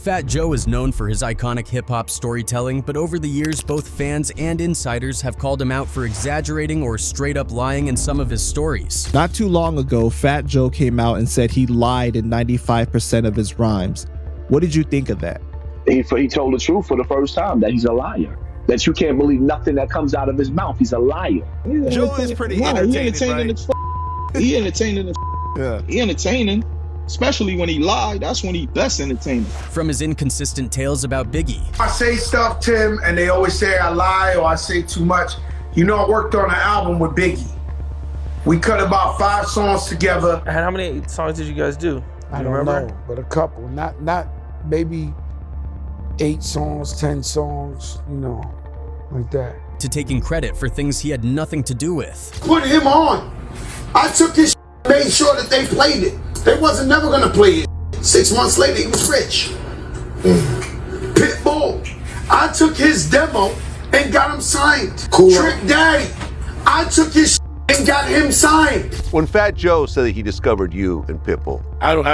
Fat Joe is known for his iconic hip-hop storytelling, but over the years, both fans and insiders have called him out for exaggerating or straight-up lying in some of his stories. Not too long ago, Fat Joe came out and said he lied in 95% of his rhymes. What did you think of that? He told the truth for the first time, that he's a liar. That you can't believe nothing that comes out of his mouth. He's a liar. Joe is pretty entertaining, He entertaining. Yeah. He entertaining. Especially when he lied, that's when he best entertaining. From his inconsistent tales about Biggie. I say stuff, Tim, and they always say I lie or I say too much. You know, I worked on an album with Biggie. We cut about 5 songs together. And how many songs did you guys do? I don't know, but a couple. Not maybe 8 songs, 10 songs, you know, like that. To taking credit for things he had nothing to do with. Put him on. I took his made sure that they played it. They wasn't never gonna play it. 6 months later, he was rich. Pitbull. I took his demo and got him signed. Cool. Trick Daddy. I took his and got him signed. When Fat Joe said that he discovered you and Pitbull, I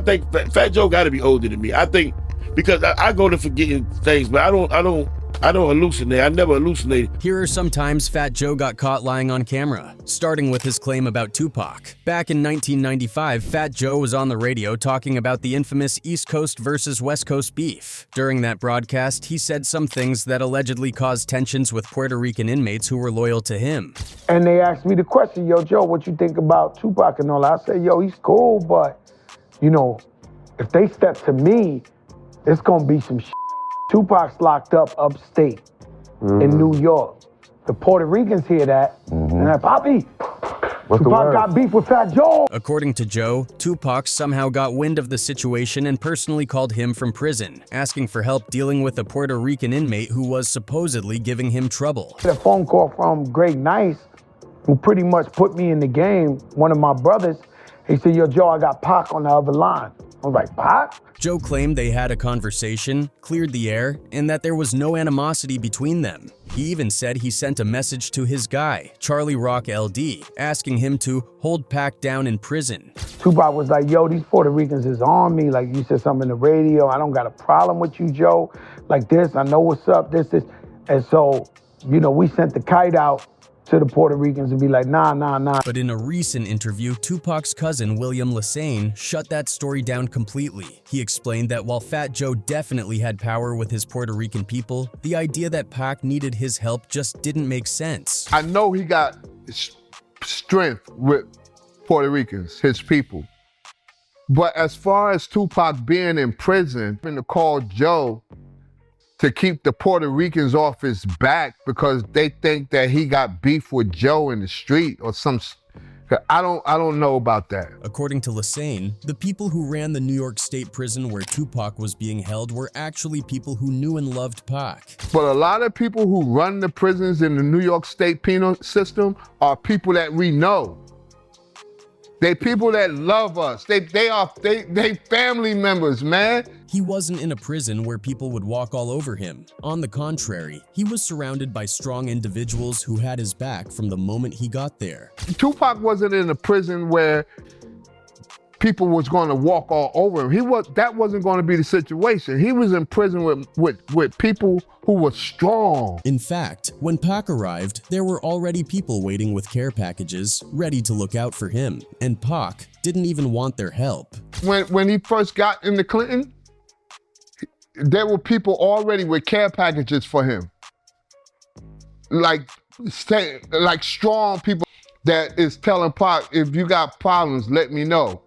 think Fat Joe got to be older than me. I think because I go to forgetting things, but I don't hallucinate. I never hallucinated. Here are some times Fat Joe got caught lying on camera, starting with his claim about Tupac. Back in 1995, Fat Joe was on the radio talking about the infamous East Coast versus West Coast beef. During that broadcast, he said some things that allegedly caused tensions with Puerto Rican inmates who were loyal to him. And they asked me the question, yo, Joe, what you think about Tupac and all that? I said, yo, he's cool, but, you know, if they step to me, it's gonna be some shit. Tupac's locked up upstate in New York. The Puerto Ricans hear that, and they're like, Poppy, Tupac got beef with Fat Joe. According to Joe, Tupac somehow got wind of the situation and personally called him from prison, asking for help dealing with a Puerto Rican inmate who was supposedly giving him trouble. I had a phone call from Greg Nice, who pretty much put me in the game, one of my brothers. He said, yo, Joe, I got Pac on the other line. I was like, Pac? Joe claimed they had a conversation, cleared the air, and that there was no animosity between them. He even said he sent a message to his guy, Charlie Rock LD, asking him to hold Pac down in prison. Tupac was like, yo, these Puerto Ricans is on me. Like, you said something in the radio. I don't got a problem with you, Joe. Like this, I know what's up, this. And so, you know, we sent the kite out to the Puerto Ricans and be like, nah. But in a recent interview, Tupac's cousin, William Lassane, shut that story down completely. He explained that while Fat Joe definitely had power with his Puerto Rican people, the idea that Pac needed his help just didn't make sense. I know he got strength with Puerto Ricans, his people. But as far as Tupac being in prison, and to call Joe to keep the Puerto Ricans off his back because they think that he got beef with Joe in the street or some. I don't know about that. According to Lassane, the people who ran the New York State prison where Tupac was being held were actually people who knew and loved Pac. But a lot of people who run the prisons in the New York State penal system are people that we know. They people that love us. They family members, man. He wasn't in a prison where people would walk all over him. On the contrary, he was surrounded by strong individuals who had his back from the moment he got there. Tupac wasn't in a prison where people was going to walk all over him. That wasn't going to be the situation. He was in prison with people who were strong. In fact, when Pac arrived, there were already people waiting with care packages, ready to look out for him, and Pac didn't even want their help. When he first got into Clinton, there were people already with care packages for him. Like strong people that is telling Pac, if you got problems, let me know.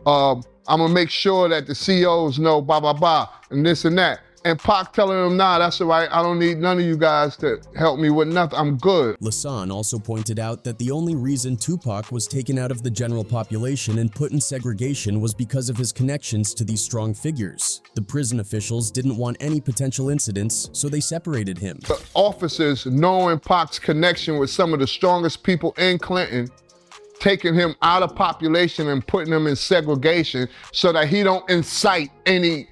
I'm gonna make sure that the COs know blah, blah, blah, and this and that. And Pac telling him, nah, that's all right. I don't need none of you guys to help me with nothing. I'm good. Lassane also pointed out that the only reason Tupac was taken out of the general population and put in segregation was because of his connections to these strong figures. The prison officials didn't want any potential incidents, so they separated him. The officers, knowing Pac's connection with some of the strongest people in Clinton, taking him out of population and putting him in segregation so that he don't incite anything.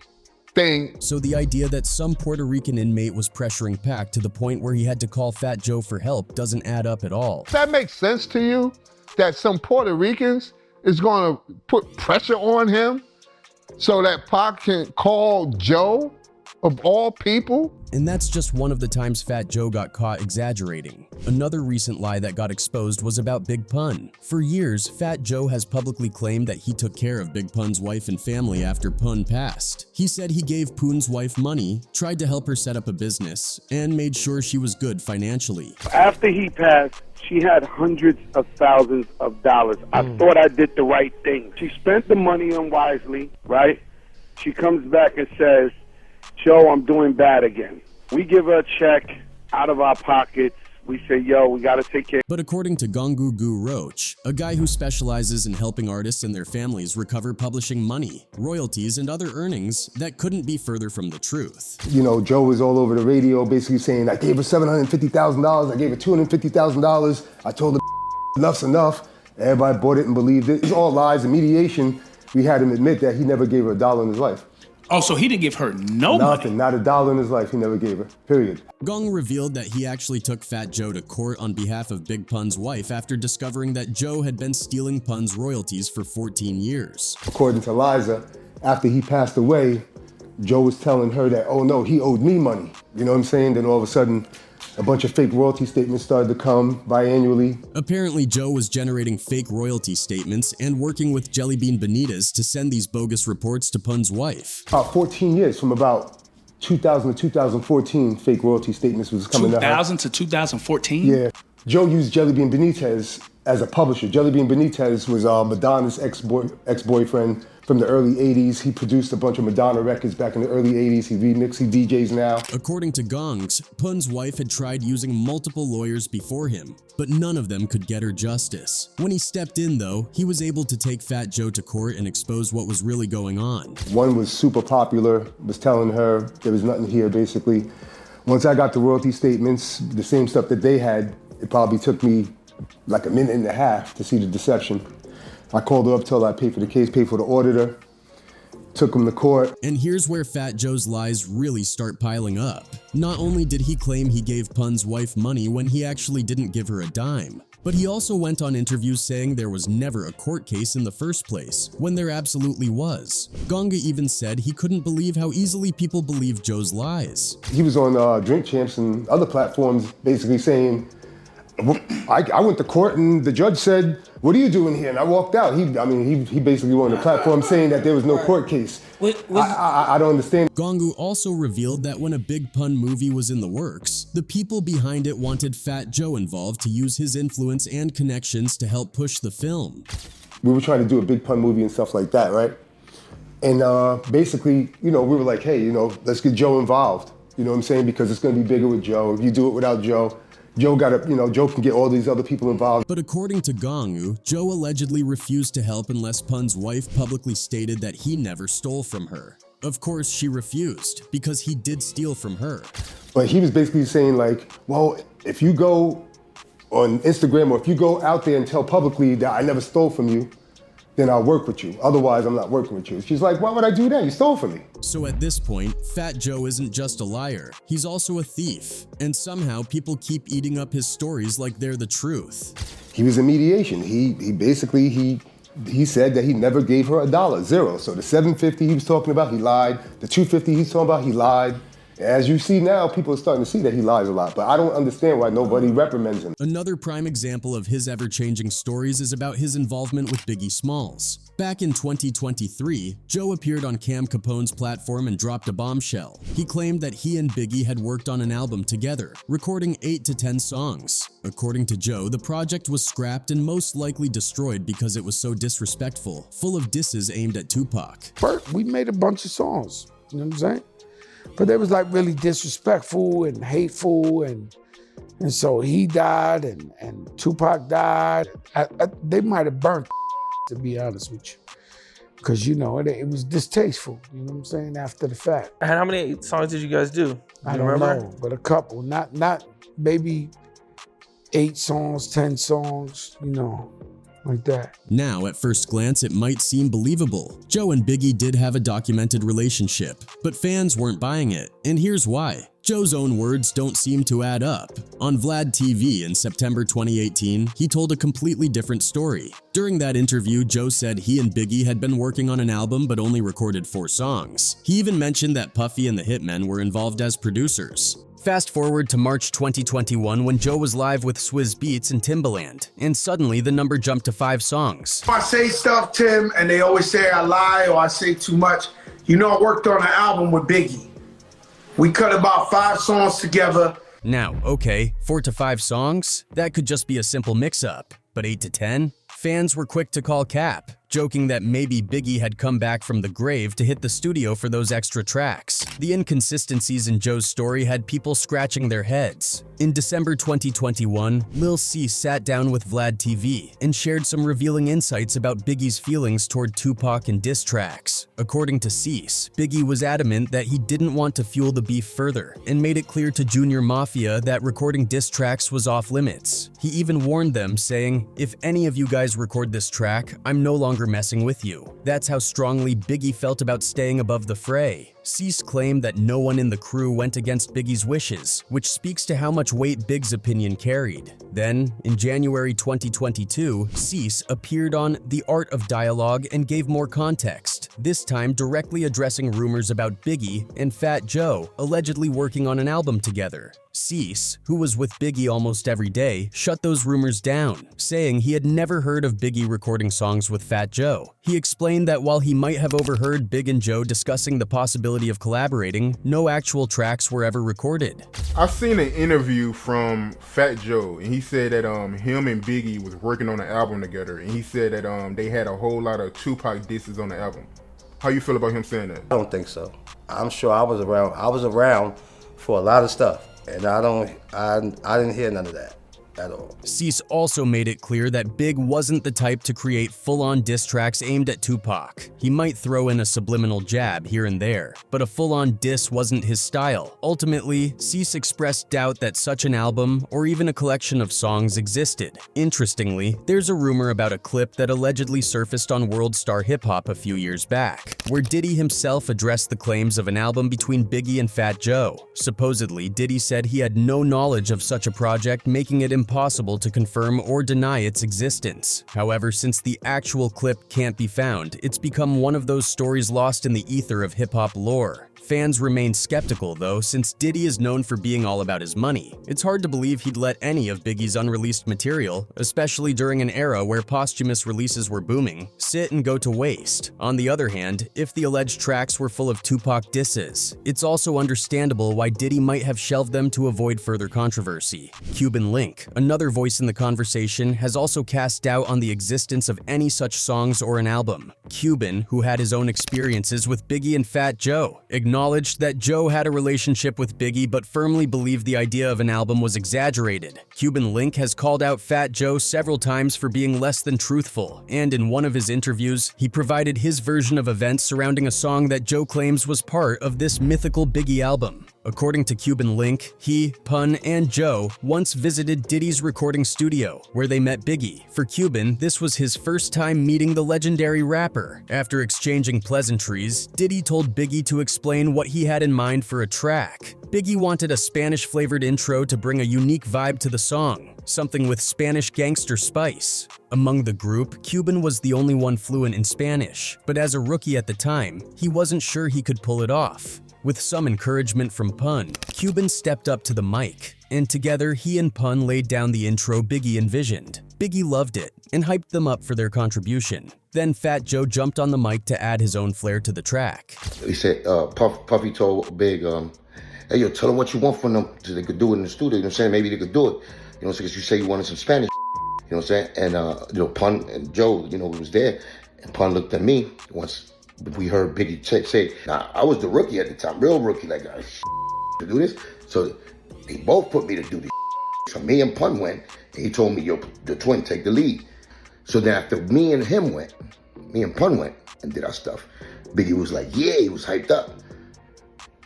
So the idea that some Puerto Rican inmate was pressuring Pac to the point where he had to call Fat Joe for help doesn't add up at all. That makes sense to you? That some Puerto Ricans is gonna put pressure on him So that Pac can call Joe, of all people? And that's just one of the times Fat Joe got caught exaggerating. Another recent lie that got exposed was about Big Pun. For years, Fat Joe has publicly claimed that he took care of Big Pun's wife and family after Pun passed. He said he gave Pun's wife money, tried to help her set up a business, and made sure she was good financially. After he passed, she had hundreds of thousands of dollars. I thought I did the right thing. She spent the money unwisely, right? She comes back and says, Joe, I'm doing bad again. We give her a check out of our pockets. We say, yo, we got to take care. But according to Gongu Gu Roach, a guy who specializes in helping artists and their families recover publishing money, royalties, and other earnings, that couldn't be further from the truth. You know, Joe was all over the radio basically saying, I gave her $750,000, I gave her $250,000, I told her enough's enough. Everybody bought it and believed it. It's all lies. In mediation, we had him admit that he never gave her a dollar in his life. Oh, so he didn't give her no money? Nothing, not a dollar in his life he never gave her, period. Gong revealed that he actually took Fat Joe to court on behalf of Big Pun's wife after discovering that Joe had been stealing Pun's royalties for 14 years. According to Liza, after he passed away, Joe was telling her that, oh no, he owed me money. You know what I'm saying? Then all of a sudden, a bunch of fake royalty statements started to come biannually. Apparently, Joe was generating fake royalty statements and working with Jellybean Benitez to send these bogus reports to Pun's wife. About 14 years, from about 2000 to 2014, fake royalty statements was coming out. 2000 to 2014? Yeah. Joe used Jellybean Benitez as a publisher. Jellybean Benitez was Madonna's ex-boyfriend from the early 80s. He produced a bunch of Madonna records back in the early 80s. He remixed, he DJs now. According to Gongs, Pun's wife had tried using multiple lawyers before him, but none of them could get her justice. When he stepped in, though, he was able to take Fat Joe to court and expose what was really going on. One was super popular, was telling her there was nothing here, basically. Once I got the royalty statements, the same stuff that they had, it probably took me like a minute and a half to see the deception. I called her up, told her I paid for the case, paid for the auditor, took him to court. And here's where Fat Joe's lies really start piling up. Not only did he claim he gave Pun's wife money when he actually didn't give her a dime, but he also went on interviews saying there was never a court case in the first place, when there absolutely was. Gonga even said he couldn't believe how easily people believe Joe's lies. He was on Drink Champs and other platforms basically saying, I went to court and the judge said, what are you doing here? And I walked out. He basically went on the platform saying that there was no court case. I don't understand. Gongu also revealed that when a Big Pun movie was in the works, the people behind it wanted Fat Joe involved to use his influence and connections to help push the film. We were trying to do a Big Pun movie and stuff like that, right? And basically, we were like, hey, let's get Joe involved. You know what I'm saying? Because it's going to be bigger with Joe. If you do it without Joe, Joe Joe can get all these other people involved. But according to Gongu, Joe allegedly refused to help unless Pun's wife publicly stated that he never stole from her. Of course, she refused, because he did steal from her. But he was basically saying like, well, if you go on Instagram or if you go out there and tell publicly that I never stole from you, then I'll work with you. Otherwise, I'm not working with you. She's like, why would I do that? You stole from me. So at this point, Fat Joe isn't just a liar, he's also a thief. And somehow people keep eating up his stories like they're the truth. He was in mediation. He basically said that he never gave her a dollar, zero. So the $750 he was talking about, he lied. The $250 he's talking about, he lied. As you see now, people are starting to see that he lies a lot, but I don't understand why nobody reprimands him. Another prime example of his ever-changing stories is about his involvement with Biggie Smalls. Back in 2023, Joe appeared on Cam Capone's platform and dropped a bombshell. He claimed that he and Biggie had worked on an album together, recording 8 to 10 songs. According to Joe, the project was scrapped and most likely destroyed because it was so disrespectful, full of disses aimed at Tupac. We made a bunch of songs, you know what I'm saying? But they was like really disrespectful and hateful, and so he died and Tupac died. They might have burnt to be honest with you, because it was distasteful. You know what I'm saying? After the fact. And how many songs did you guys do? I don't know, but a couple. Not maybe 8 songs, 10 songs. Like that. Now, at first glance, it might seem believable. Joe and Biggie did have a documented relationship, but fans weren't buying it, and here's why. Joe's own words don't seem to add up. On Vlad TV in September 2018, he told a completely different story. During that interview, Joe said he and Biggie had been working on an album but only recorded 4 songs. He even mentioned that Puffy and the Hitmen were involved as producers. Fast forward to March 2021 when Joe was live with Swizz Beatz and Timbaland, and suddenly the number jumped to 5 songs. I say stuff, Tim, and they always say I lie or I say too much. You know, I worked on an album with Biggie. We cut about 5 songs together. Now, okay, 4 to 5 songs? That could just be a simple mix-up. But 8 to 10? Fans were quick to call cap, joking that maybe Biggie had come back from the grave to hit the studio for those extra tracks. The inconsistencies in Joe's story had people scratching their heads. In December 2021, Lil Cease sat down with Vlad TV and shared some revealing insights about Biggie's feelings toward Tupac and diss tracks. According to Cease, Biggie was adamant that he didn't want to fuel the beef further and made it clear to Junior Mafia that recording diss tracks was off limits. He even warned them, saying, "If any of you guys record this track, I'm no longer messing with you." That's how strongly Biggie felt about staying above the fray. Cease claimed that no one in the crew went against Biggie's wishes, which speaks to how much weight Big's opinion carried. Then, in January 2022, Cease appeared on The Art of Dialogue and gave more context, this time directly addressing rumors about Biggie and Fat Joe allegedly working on an album together. Cease, who was with Biggie almost every day, shut those rumors down, saying he had never heard of Biggie recording songs with Fat Joe. He explained that while he might have overheard Big and Joe discussing the possibility of collaborating, no actual tracks were ever recorded. I've seen an interview from Fat Joe, and he said that him and Biggie was working on an album together, and he said that they had a whole lot of Tupac disses on the album. How you feel about him saying that? I don't think so. I'm sure I was around for a lot of stuff. And I didn't hear none of that at all. Cease also made it clear that Big wasn't the type to create full-on diss tracks aimed at Tupac. He might throw in a subliminal jab here and there, but a full-on diss wasn't his style. Ultimately, Cease expressed doubt that such an album or even a collection of songs existed. Interestingly, there's a rumor about a clip that allegedly surfaced on World Star Hip Hop a few years back, where Diddy himself addressed the claims of an album between Biggie and Fat Joe. Supposedly, Diddy said he had no knowledge of such a project, making it impossible to confirm or deny its existence. However, since the actual clip can't be found, it's become one of those stories lost in the ether of hip-hop lore. Fans remain skeptical, though, since Diddy is known for being all about his money. It's hard to believe he'd let any of Biggie's unreleased material, especially during an era where posthumous releases were booming, sit and go to waste. On the other hand, if the alleged tracks were full of Tupac disses, it's also understandable why Diddy might have shelved them to avoid further controversy. Cuban Link, another voice in the conversation, has also cast doubt on the existence of any such songs or an album. Cuban, who had his own experiences with Biggie and Fat Joe, acknowledged that Joe had a relationship with Biggie but firmly believed the idea of an album was exaggerated. Cuban Link has called out Fat Joe several times for being less than truthful, and in one of his interviews, he provided his version of events surrounding a song that Joe claims was part of this mythical Biggie album. According to Cuban Link, he, Pun, and Joe once visited Diddy's recording studio, where they met Biggie. For Cuban, this was his first time meeting the legendary rapper. After exchanging pleasantries, Diddy told Biggie to explain what he had in mind for a track. Biggie wanted a Spanish-flavored intro to bring a unique vibe to the song, something with Spanish gangster spice. Among the group, Cuban was the only one fluent in Spanish, but as a rookie at the time, he wasn't sure he could pull it off. With some encouragement from Pun, Cuban stepped up to the mic, and together he and Pun laid down the intro Biggie envisioned. Biggie loved it and hyped them up for their contribution. Then Fat Joe jumped on the mic to add his own flair to the track. He said, Puffy told Big, hey, yo, tell them what you want from them so they could do it in the studio. You know what I'm saying? Maybe they could do it. You know, because you say you wanted some Spanish. You know what I'm saying? And, Pun and Joe, was there. And Pun looked at me once we heard Biggie say, now, I was the rookie at the time, real rookie, like, to do this. So they both put me to do this. So me and Pun went, and he told me, yo, the twin, take the lead. So then after me and Pun went and did our stuff, Biggie was like, yeah, he was hyped up.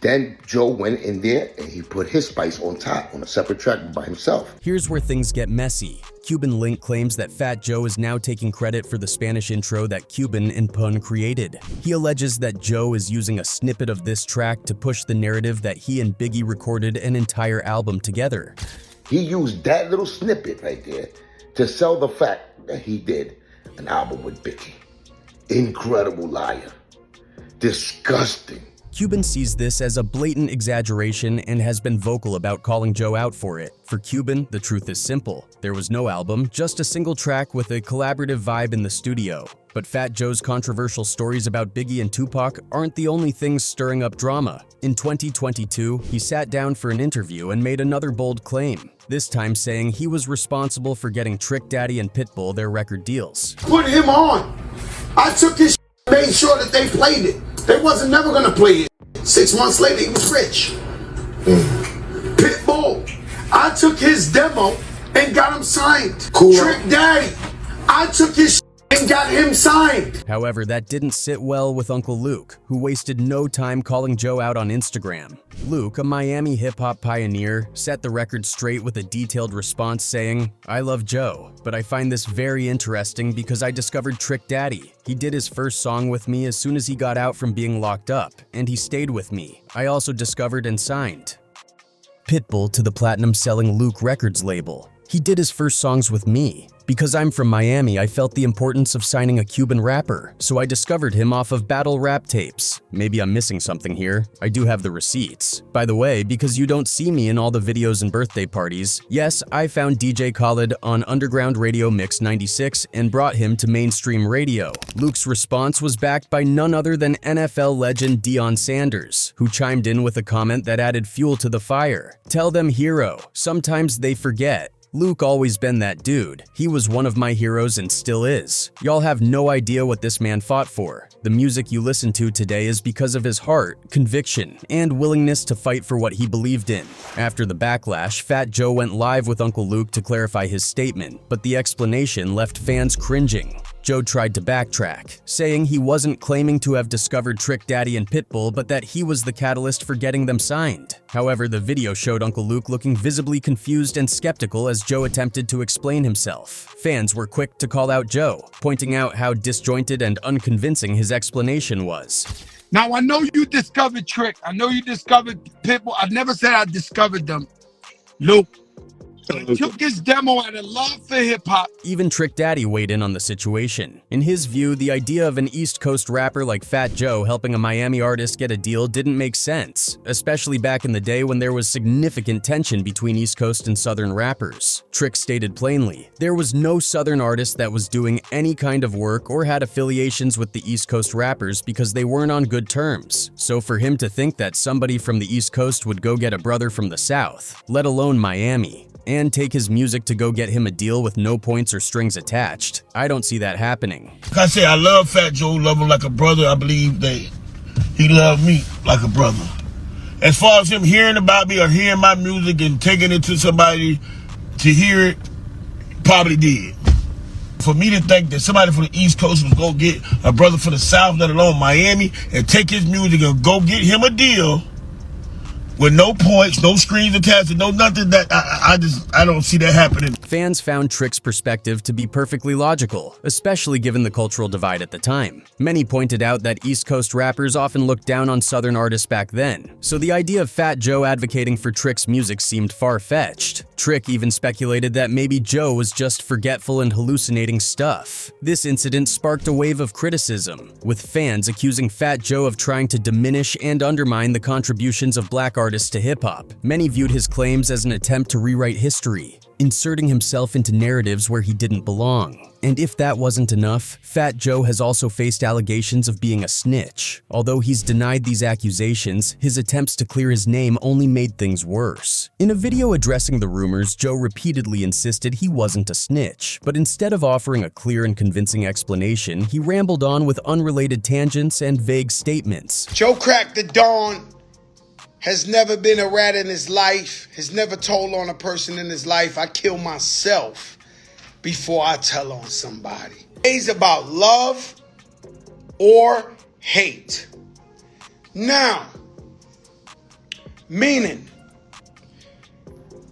Then Joe went in there and he put his spice on top on a separate track by himself. Here's where things get messy. Cuban Link claims that Fat Joe is now taking credit for the Spanish intro that Cuban and Pun created. He alleges that Joe is using a snippet of this track to push the narrative that he and Biggie recorded an entire album together. He used that little snippet right there to sell the fact that he did an album with Biggie. Incredible liar. Disgusting. Cuban sees this as a blatant exaggeration and has been vocal about calling Joe out for it. For Cuban, the truth is simple. There was no album, just a single track with a collaborative vibe in the studio. But Fat Joe's controversial stories about Biggie and Tupac aren't the only things stirring up drama. In 2022, he sat down for an interview and made another bold claim, this time saying he was responsible for getting Trick Daddy and Pitbull their record deals. Put him on. I took his made sure that they played it. They wasn't never gonna play it. 6 months later, he was rich. Pitbull, I took his demo and got him signed. Cool. Trick Daddy, I took his and got him signed. However, that didn't sit well with Uncle Luke, who wasted no time calling Joe out on Instagram. Luke, a Miami hip-hop pioneer, set the record straight with a detailed response saying, "I love Joe, but I find this very interesting because I discovered Trick Daddy. He did his first song with me as soon as he got out from being locked up, and he stayed with me. I also discovered and signed Pitbull to the platinum-selling Luke Records label. He did his first songs with me. Because I'm from Miami, I felt the importance of signing a Cuban rapper, so I discovered him off of battle rap tapes. Maybe I'm missing something here. I do have the receipts. By the way, because you don't see me in all the videos and birthday parties, yes, I found DJ Khaled on Underground Radio Mix 96 and brought him to mainstream radio." Luke's response was backed by none other than NFL legend Deion Sanders, who chimed in with a comment that added fuel to the fire. "Tell them, hero. Sometimes they forget. Luke always been that dude. He was one of my heroes and still is. Y'all have no idea what this man fought for. The music you listen to today is because of his heart, conviction, and willingness to fight for what he believed in." After the backlash, Fat Joe went live with Uncle Luke to clarify his statement, but the explanation left fans cringing. Joe tried to backtrack, saying he wasn't claiming to have discovered Trick Daddy and Pitbull, but that he was the catalyst for getting them signed. However, the video showed Uncle Luke looking visibly confused and skeptical as Joe attempted to explain himself. Fans were quick to call out Joe, pointing out how disjointed and unconvincing his explanation was. Now, I know you discovered Trick. I know you discovered Pitbull. I never said I discovered them. Luke, I took his demo out of love for hip-hop. Even Trick Daddy weighed in on the situation. In his view, the idea of an East Coast rapper like Fat Joe helping a Miami artist get a deal didn't make sense, especially back in the day when there was significant tension between East Coast and Southern rappers. Trick stated plainly, there was no Southern artist that was doing any kind of work or had affiliations with the East Coast rappers because they weren't on good terms. So for him to think that somebody from the East Coast would go get a brother from the South, let alone Miami, and take his music to go get him a deal with no points or strings attached, I don't see that happening. Like I say, I love Fat Joe, love him like a brother. I believe that he loved me like a brother. As far as him hearing about me or hearing my music and taking it to somebody to hear it, probably did. For me to think that somebody from the East Coast was going to get a brother from the South, let alone Miami, and take his music and go get him a deal with no points, no screens attached, no nothing, that I don't see that happening. Fans found Trick's perspective to be perfectly logical, especially given the cultural divide at the time. Many pointed out that East Coast rappers often looked down on Southern artists back then, so the idea of Fat Joe advocating for Trick's music seemed far-fetched. Trick even speculated that maybe Joe was just forgetful and hallucinating stuff. This incident sparked a wave of criticism, with fans accusing Fat Joe of trying to diminish and undermine the contributions of black artists to hip-hop. Many viewed his claims as an attempt to rewrite history, inserting himself into narratives where he didn't belong. And if that wasn't enough, Fat Joe has also faced allegations of being a snitch. Although he's denied these accusations, his attempts to clear his name only made things worse. In a video addressing the rumors, Joe repeatedly insisted he wasn't a snitch, but instead of offering a clear and convincing explanation, he rambled on with unrelated tangents and vague statements. Joe cracked the dawn. Has never been a rat in his life, has never told on a person in his life. I kill myself before I tell on somebody. It's about love or hate. Now, Meaning,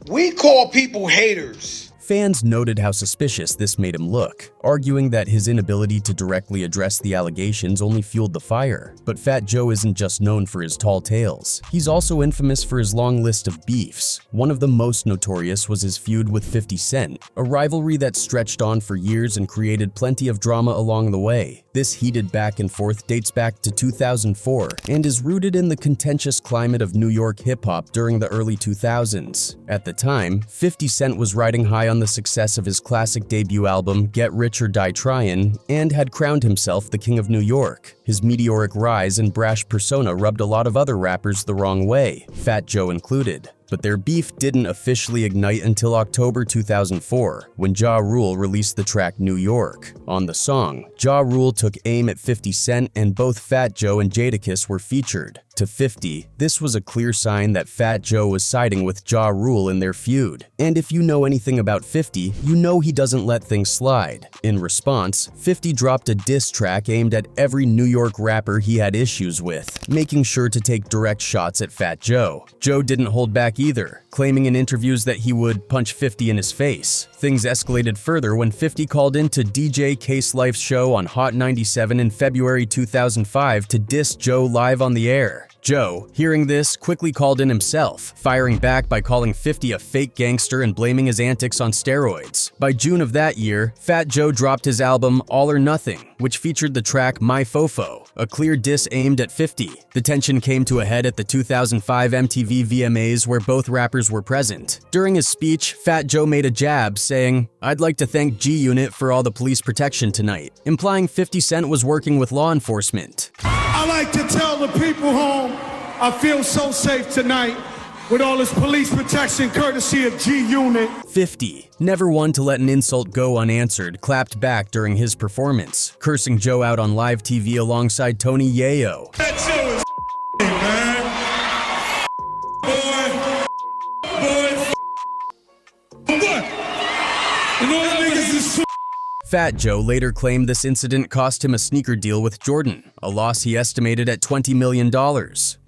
we call people haters. Fans noted how suspicious this made him look, arguing that his inability to directly address the allegations only fueled the fire. But Fat Joe isn't just known for his tall tales. He's also infamous for his long list of beefs. One of the most notorious was his feud with 50 Cent, a rivalry that stretched on for years and created plenty of drama along the way. This heated back and forth dates back to 2004 and is rooted in the contentious climate of New York hip-hop during the early 2000s. At the time, 50 Cent was riding high on the success of his classic debut album Get Rich or Die Tryin' and had crowned himself the King of New York. His meteoric rise and brash persona rubbed a lot of other rappers the wrong way, Fat Joe included. But their beef didn't officially ignite until October 2004, when Ja Rule released the track New York. On the song, Ja Rule took aim at 50 Cent and both Fat Joe and Jadakiss were featured. To 50, this was a clear sign that Fat Joe was siding with Ja Rule in their feud. And if you know anything about 50, you know he doesn't let things slide. In response, 50 dropped a diss track aimed at every New York rapper he had issues with, making sure to take direct shots at Fat Joe. Joe didn't hold back either, claiming in interviews that he would punch 50 in his face. Things escalated further when 50 called into DJ Case Life's show on Hot 97 in February 2005 to diss Joe live on the air. Joe, hearing this, quickly called in himself, firing back by calling 50 a fake gangster and blaming his antics on steroids. By June of that year, Fat Joe dropped his album All or Nothing, which featured the track My Fofo, a clear diss aimed at 50. The tension came to a head at the 2005 MTV VMAs where both rappers were present. During his speech, Fat Joe made a jab, saying, "I'd like to thank G-Unit for all the police protection tonight," implying 50 Cent was working with law enforcement. I like to tell the people home, I feel so safe tonight with all this police protection courtesy of G-Unit. 50, never one to let an insult go unanswered, clapped back during his performance, cursing Joe out on live TV alongside Tony Yayo. That show is man. Boy. What? And all the niggas is Fat Joe later claimed this incident cost him a sneaker deal with Jordan, a loss he estimated at $20 million.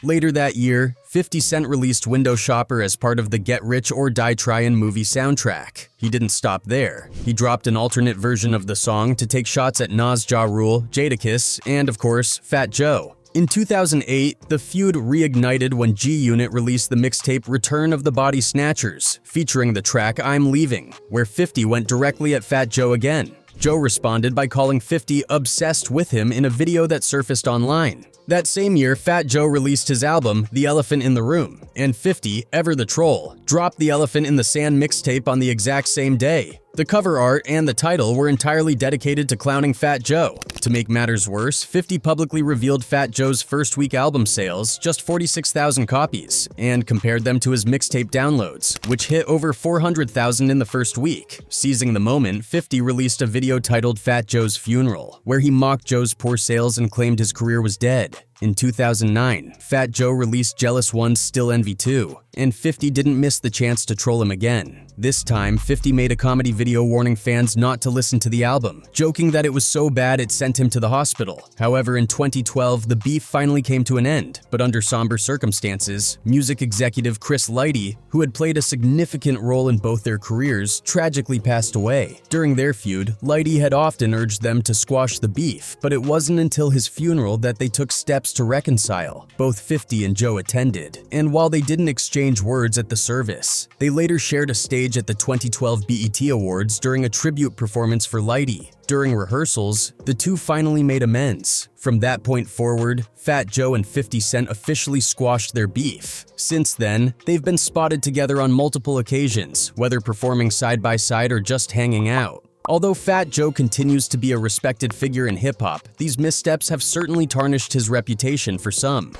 Later that year, 50 Cent released Window Shopper as part of the Get Rich or Die Tryin' movie soundtrack. He didn't stop there. He dropped an alternate version of the song to take shots at Nas, Ja Rule, Jadakiss, and of course, Fat Joe. In 2008, the feud reignited when G-Unit released the mixtape Return of the Body Snatchers, featuring the track I'm Leaving, where 50 went directly at Fat Joe again. Joe responded by calling 50 obsessed with him in a video that surfaced online. That same year, Fat Joe released his album, The Elephant in the Room, and 50, Ever the Troll, dropped The Elephant in the Sand mixtape on the exact same day. The cover art and the title were entirely dedicated to clowning Fat Joe. To make matters worse, 50 publicly revealed Fat Joe's first week album sales, just 46,000 copies, and compared them to his mixtape downloads, which hit over 400,000 in the first week. Seizing the moment, 50 released a video titled Fat Joe's Funeral, where he mocked Joe's poor sales and claimed his career was dead. In 2009, Fat Joe released Jealous One's Still Envy 2, and 50 didn't miss the chance to troll him again. This time, 50 made a comedy video warning fans not to listen to the album, joking that it was so bad it sent him to the hospital. However, in 2012, the beef finally came to an end, but under somber circumstances. Music executive Chris Lighty, who had played a significant role in both their careers, tragically passed away. During their feud, Lighty had often urged them to squash the beef, but it wasn't until his funeral that they took steps to reconcile. Both 50 and Joe attended, and while they didn't exchange words at the service, they later shared a stage at the 2012 BET Awards during a tribute performance for Lighty. During rehearsals, the two finally made amends. From that point forward, Fat Joe and 50 Cent officially squashed their beef. Since then, they've been spotted together on multiple occasions, whether performing side by side or just hanging out. Although Fat Joe continues to be a respected figure in hip-hop, these missteps have certainly tarnished his reputation for some.